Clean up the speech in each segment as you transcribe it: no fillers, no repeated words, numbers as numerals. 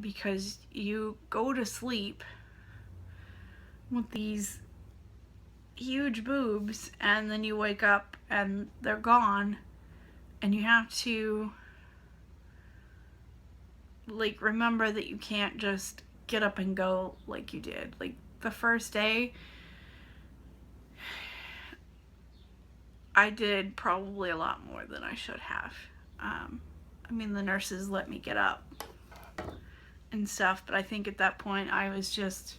because you go to sleep with these huge boobs and then you wake up and they're gone, and you have to like remember that you can't just get up and go like you did. Like the first day, I did probably a lot more than I should have. I mean, the nurses let me get up and stuff, but I think at that point I was just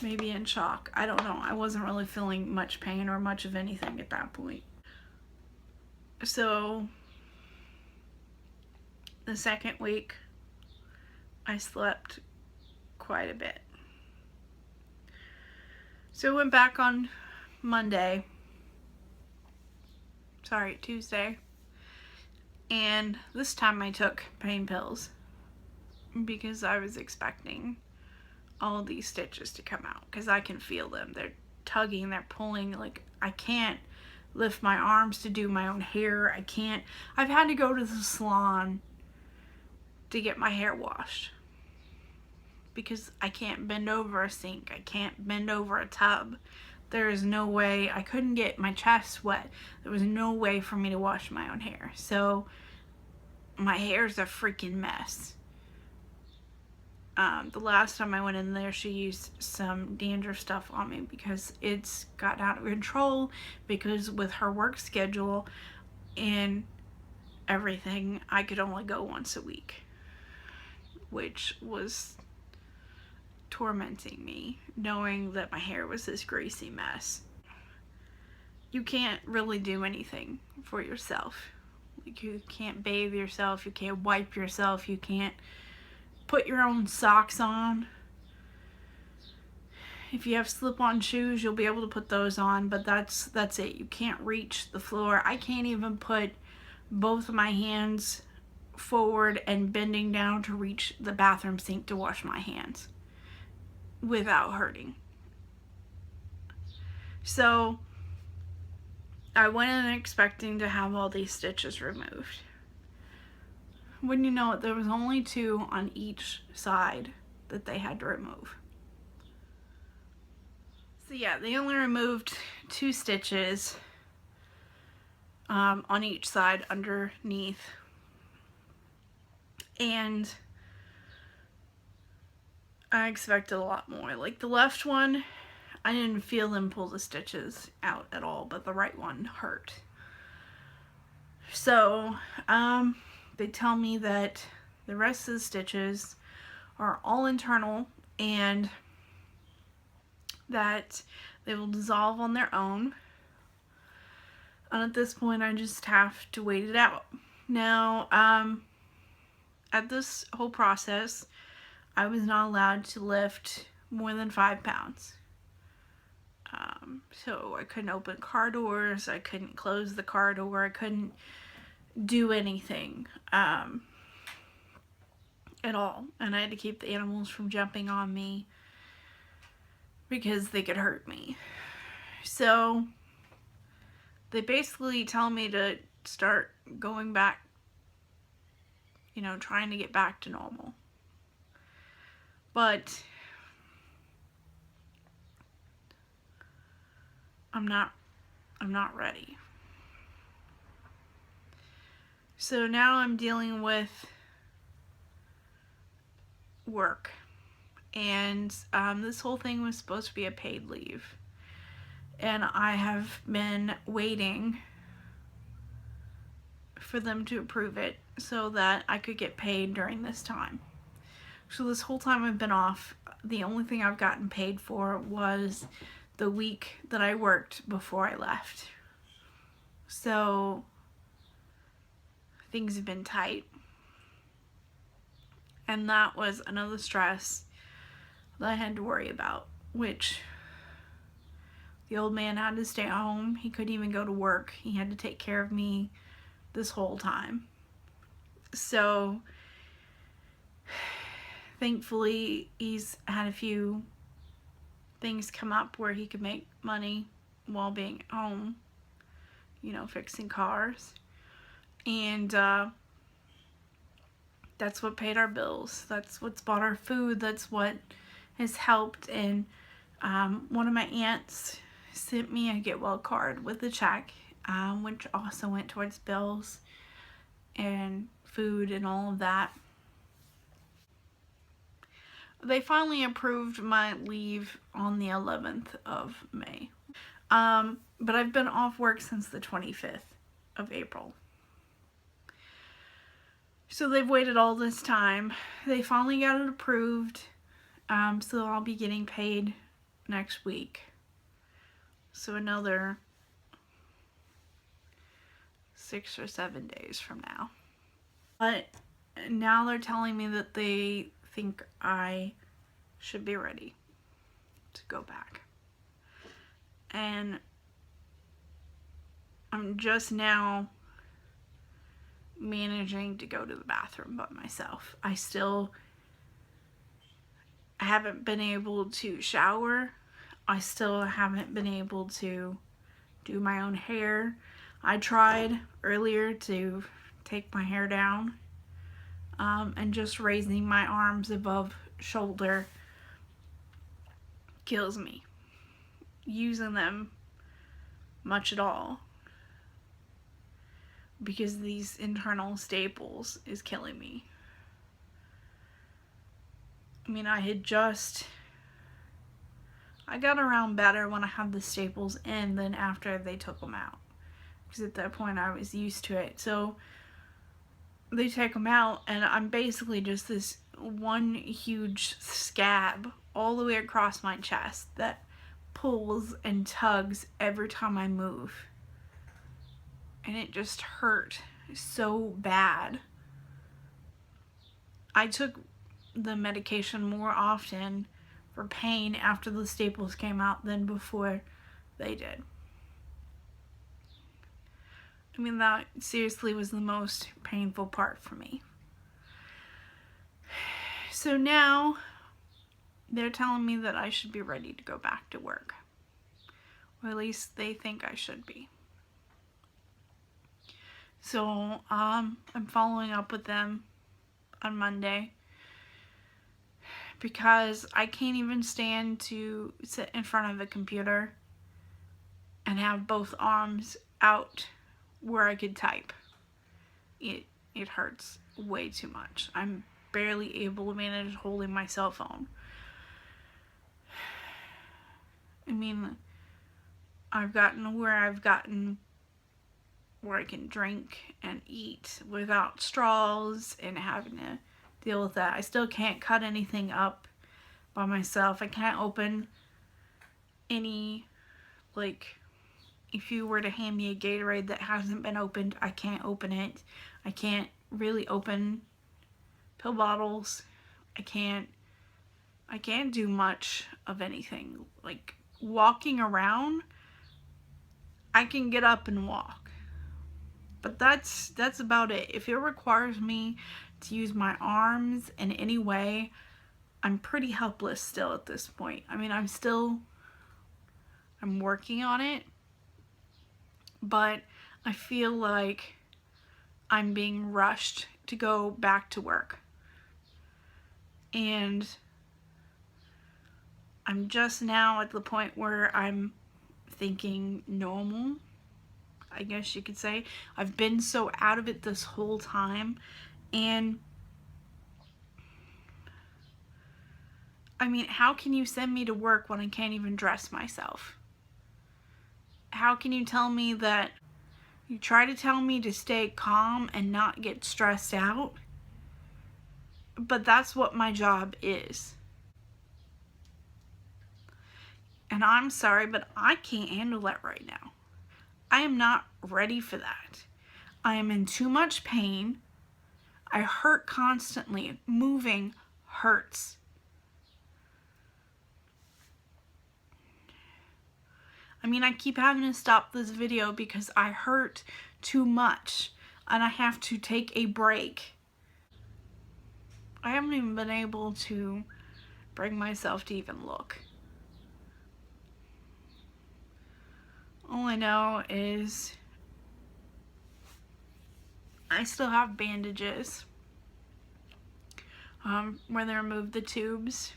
maybe in shock. I don't know. I wasn't really feeling much pain or much of anything at that point. So the second week, I slept quite a bit. So I went back on Tuesday, and this time I took pain pills because I was expecting all these stitches to come out, because I can feel them. They're tugging, they're pulling. Like, I can't lift my arms to do my own hair. I've had to go to the salon to get my hair washed because I can't bend over a sink. I can't bend over a tub. There is no way. I couldn't get my chest wet. There was no way for me to wash my own hair. So my hair's a freaking mess. The last time I went in there, she used some dandruff stuff on me because it's got out of control, because with her work schedule and everything, I could only go once a week, which was tormenting me, knowing that my hair was this greasy mess. You can't really do anything for yourself. Like, you can't bathe yourself, you can't wipe yourself, you can't put your own socks on. If you have slip-on shoes, you'll be able to put those on, but that's it. You can't reach the floor. I can't even put both of my hands forward and bending down to reach the bathroom sink to wash my hands without hurting. So I went in expecting to have all these stitches removed. Wouldn't you know it, there was only 2 on each side that they had to remove. So yeah, they only removed 2 stitches on each side underneath. And I expected a lot more. Like the left one, I didn't feel them pull the stitches out at all, but the right one hurt. So, they tell me that the rest of the stitches are all internal and that they will dissolve on their own. And at this point, I just have to wait it out. Now, at this whole process, I was not allowed to lift more than 5 pounds. So I couldn't open car doors, I couldn't close the car door, I couldn't do anything at all. And I had to keep the animals from jumping on me because they could hurt me. So they basically tell me to start going back, trying to get back to normal. But I'm not ready. So now I'm dealing with work. And this whole thing was supposed to be a paid leave. And I have been waiting for them to approve it so that I could get paid during this time. So this whole time I've been off, the only thing I've gotten paid for was the week that I worked before I left. So things have been tight. And that was another stress that I had to worry about, which the old man had to stay at home. He couldn't even go to work. He had to take care of me this whole time. So thankfully, he's had a few things come up where he could make money while being at home, fixing cars. And That's what paid our bills. That's what's bought our food. That's what has helped. And one of my aunts sent me a get well card with a check, which also went towards bills and food and all of that. They finally approved my leave on the 11th of May. But I've been off work since the 25th of April. So they've waited all this time. They finally got it approved. So I'll be getting paid next week. So another 6 or 7 days from now. But now they're telling me that they think I should be ready to go back. And I'm just now managing to go to the bathroom by myself. I haven't been able to shower. I still haven't been able to do my own hair. I tried earlier to take my hair down, and just raising my arms above shoulder kills me. Using them much at all, because these internal staples is killing me. I mean, I got around better when I had the staples in than after they took them out. Because at that point I was used to it. So they take them out and I'm basically just this one huge scab all the way across my chest that pulls and tugs every time I move. And it just hurt so bad. I took the medication more often for pain after the staples came out than before they did. I mean, that seriously was the most painful part for me. So now they're telling me that I should be ready to go back to work. Or at least they think I should be. So I'm following up with them on Monday, because I can't even stand to sit in front of a computer and have both arms out where I could type. It hurts way too much. I'm barely able to manage holding my cell phone. I mean, I've gotten where I can drink and eat without straws and having to deal with that. I still can't cut anything up by myself. I can't open any, like, if you were to hand me a Gatorade that hasn't been opened, I can't open it. I can't really open pill bottles. I can't do much of anything. Like, walking around, I can get up and walk. But that's about it. If it requires me to use my arms in any way, I'm pretty helpless still at this point. I mean, I'm working on it, but I feel like I'm being rushed to go back to work. And I'm just now at the point where I'm thinking normal, I guess you could say. I've been so out of it this whole time, and I mean, how can you send me to work when I can't even dress myself? How can you tell me that you try to tell me to stay calm and not get stressed out? But that's what my job is. And I'm sorry, but I can't handle that right now. I am not ready for that. I am in too much pain. I hurt constantly. Moving hurts. I mean, I keep having to stop this video because I hurt too much and I have to take a break. I haven't even been able to bring myself to even look. All I know is I still have bandages. where they removed the tubes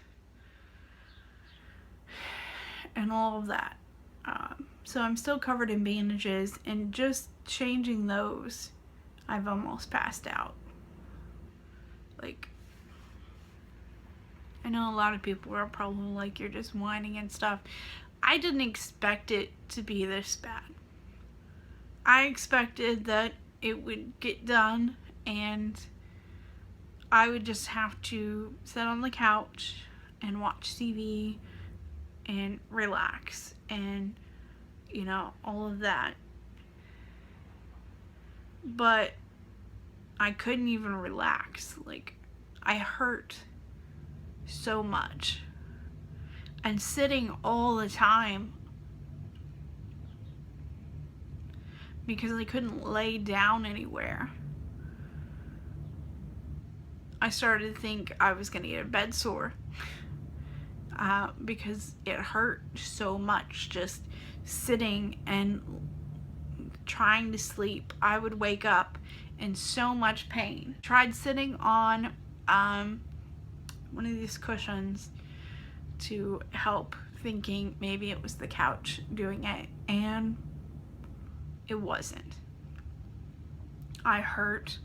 and all of that. So I'm still covered in bandages, and just changing those, I've almost passed out. Like, I know a lot of people are probably like, you're just whining and stuff. I didn't expect it to be this bad. I expected that it would get done and I would just have to sit on the couch and watch TV and relax and, you know, all of that. But I couldn't even relax. Like, I hurt so much. And sitting all the time because I couldn't lay down anywhere. I started to think I was going to get a bed sore because it hurt so much just sitting and trying to sleep. I would wake up in so much pain. Tried sitting on one of these cushions to help, thinking maybe it was the couch doing it, and it wasn't. I hurt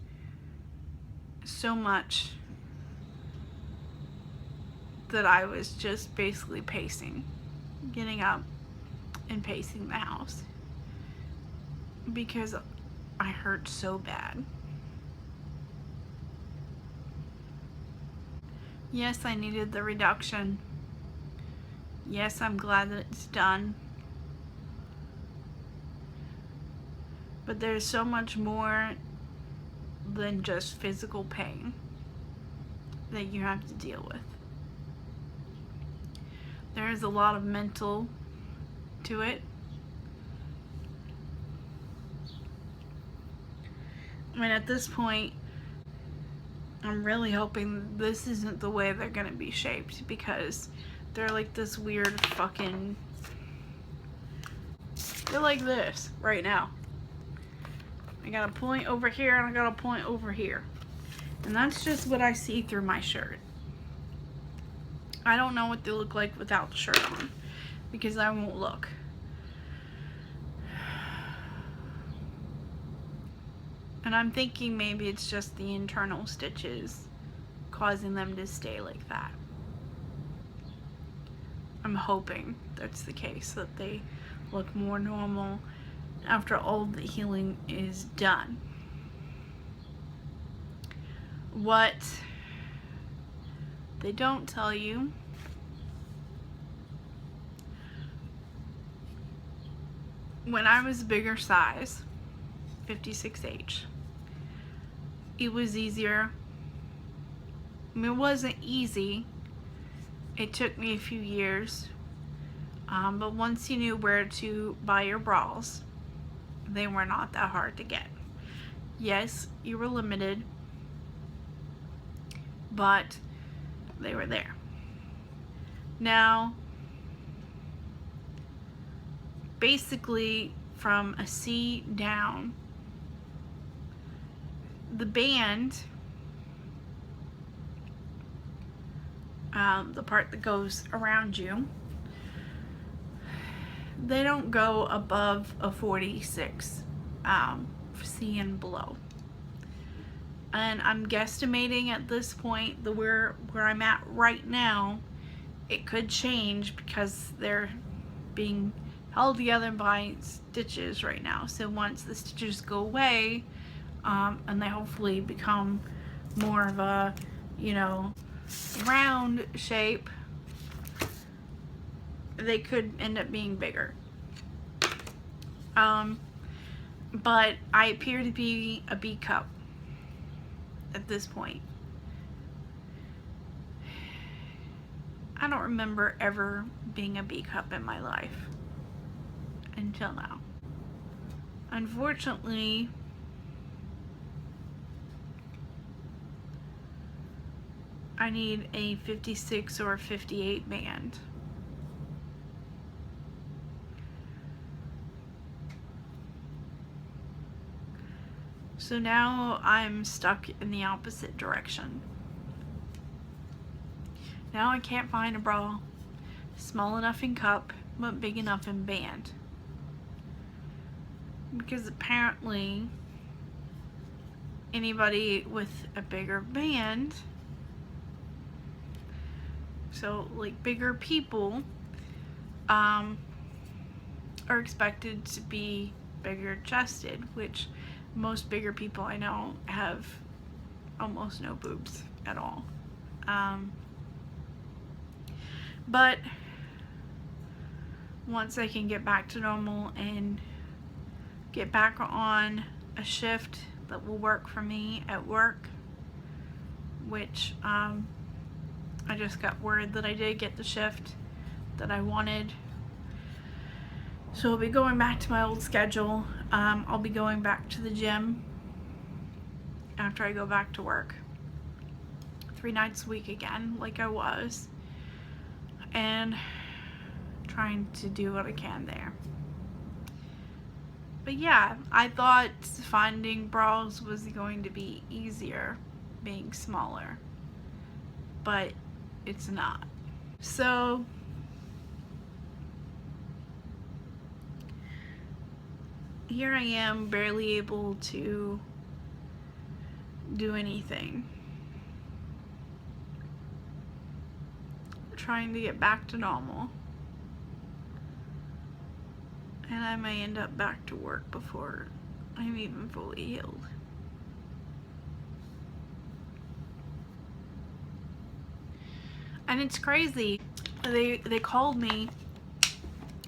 so much that I was just basically pacing, getting up and pacing the house because I hurt so bad. Yes, I needed the reduction. Yes, I'm glad that it's done. But there's so much more than just physical pain that you have to deal with. There's a lot of mental to it. I mean, at this point, I'm really hoping this isn't the way they're gonna be shaped, because they're like this weird fucking... They're like this right now. I got a point over here and I got a point over here. And that's just what I see through my shirt. I don't know what they look like without the shirt on, because I won't look. And I'm thinking maybe it's just the internal stitches causing them to stay like that. I'm hoping that's the case, that they look more normal after all the healing is done. What they don't tell you when I was bigger size, 56H, it was easier. I mean, it wasn't easy. It took me a few years. But once you knew where to buy your bras, they were not that hard to get. Yes, you were limited, but they were there. Now, basically from a C down, the band, the part that goes around you, they don't go above a 46 C and below. And I'm guesstimating at this point that where I'm at right now, it could change because they're being held together by stitches right now. So once the stitches go away, and they hopefully become more of a, you know, round shape, they could end up being bigger. But I appear to be a B cup at this point. I don't remember ever being a B cup in my life until now. Unfortunately, I need a 56 or 58 band. So now I'm stuck in the opposite direction. Now I can't find a bra small enough in cup but big enough in band, because apparently anybody with a bigger band, so like bigger people, are expected to be bigger chested, which most bigger people I know have almost no boobs at all. But once I can get back to normal and get back on a shift that will work for me at work, which I just got word that I did get the shift that I wanted. So I'll be going back to my old schedule. I'll be going back to the gym after I go back to work 3 nights a week again, like I was, and trying to do what I can there. But yeah, I thought finding bras was going to be easier being smaller, but it's not. So here I am, barely able to do anything, trying to get back to normal, and I may end up back to work before I'm even fully healed. And it's crazy. They called me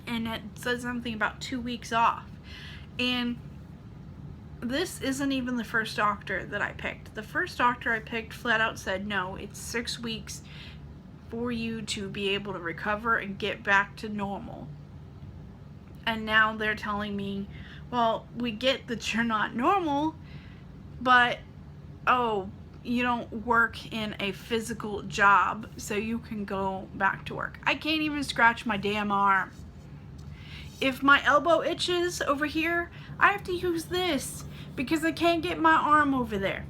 and it said something about 2 weeks off, and this isn't even the first doctor that I picked. The first doctor I picked flat out said, no, it's 6 weeks for you to be able to recover and get back to normal. And now they're telling me, well, we get that you're not normal, but oh, you don't work in a physical job, so you can go back to work. I can't even scratch my damn arm. If my elbow itches over here, I have to use this because I can't get my arm over there.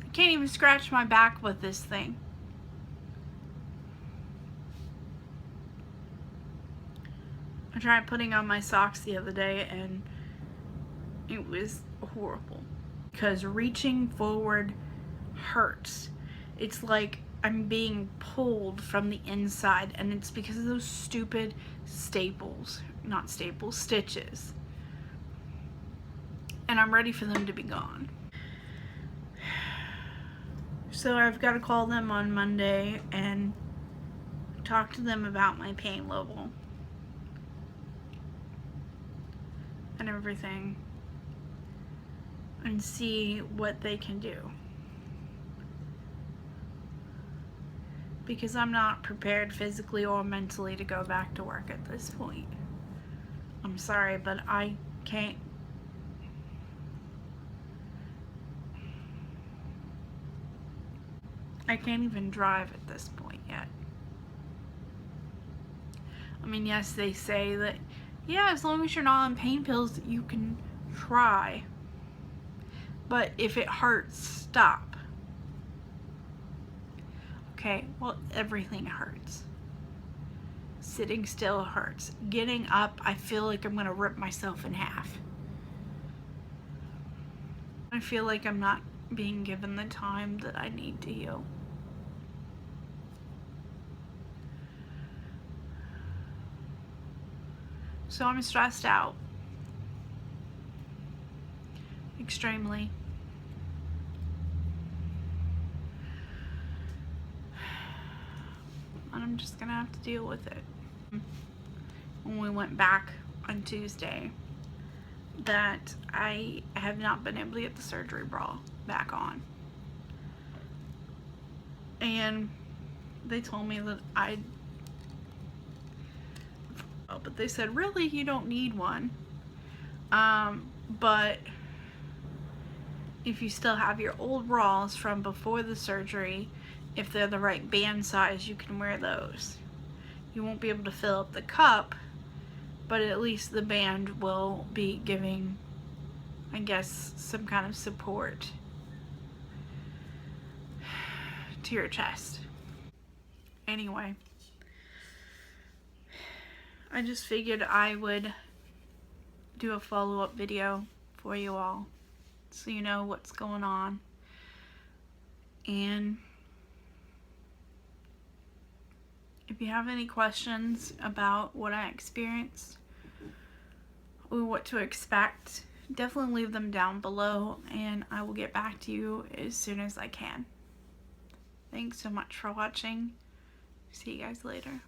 I can't even scratch my back with this thing. I tried putting on my socks the other day and it was horrible because reaching forward hurts. It's like I'm being pulled from the inside, and it's because of those stupid stitches. And I'm ready for them to be gone. So I've got to call them on Monday and talk to them about my pain level and everything and see what they can do. Because I'm not prepared physically or mentally to go back to work at this point. I'm sorry, but I can't. I can't even drive at this point yet. I mean, yes, they say that, yeah, as long as you're not on pain pills, you can try. But if it hurts, stop. Okay, well, everything hurts. Sitting still hurts. Getting up, I feel like I'm gonna rip myself in half. I feel like I'm not being given the time that I need to heal. So I'm stressed out. Extremely. And I'm just gonna have to deal with it. When we went back on Tuesday, that I have not been able to get the surgery bra back on. And they told me that but they said, really, you don't need one. But if you still have your old bras from before the surgery, if they're the right band size, you can wear those. You won't be able to fill up the cup, but at least the band will be giving, I guess, some kind of support to your chest. Anyway, I just figured I would do a follow-up video for you all so you know what's going on. And if you have any questions about what I experienced or what to expect, definitely leave them down below and I will get back to you as soon as I can. Thanks so much for watching. See you guys later.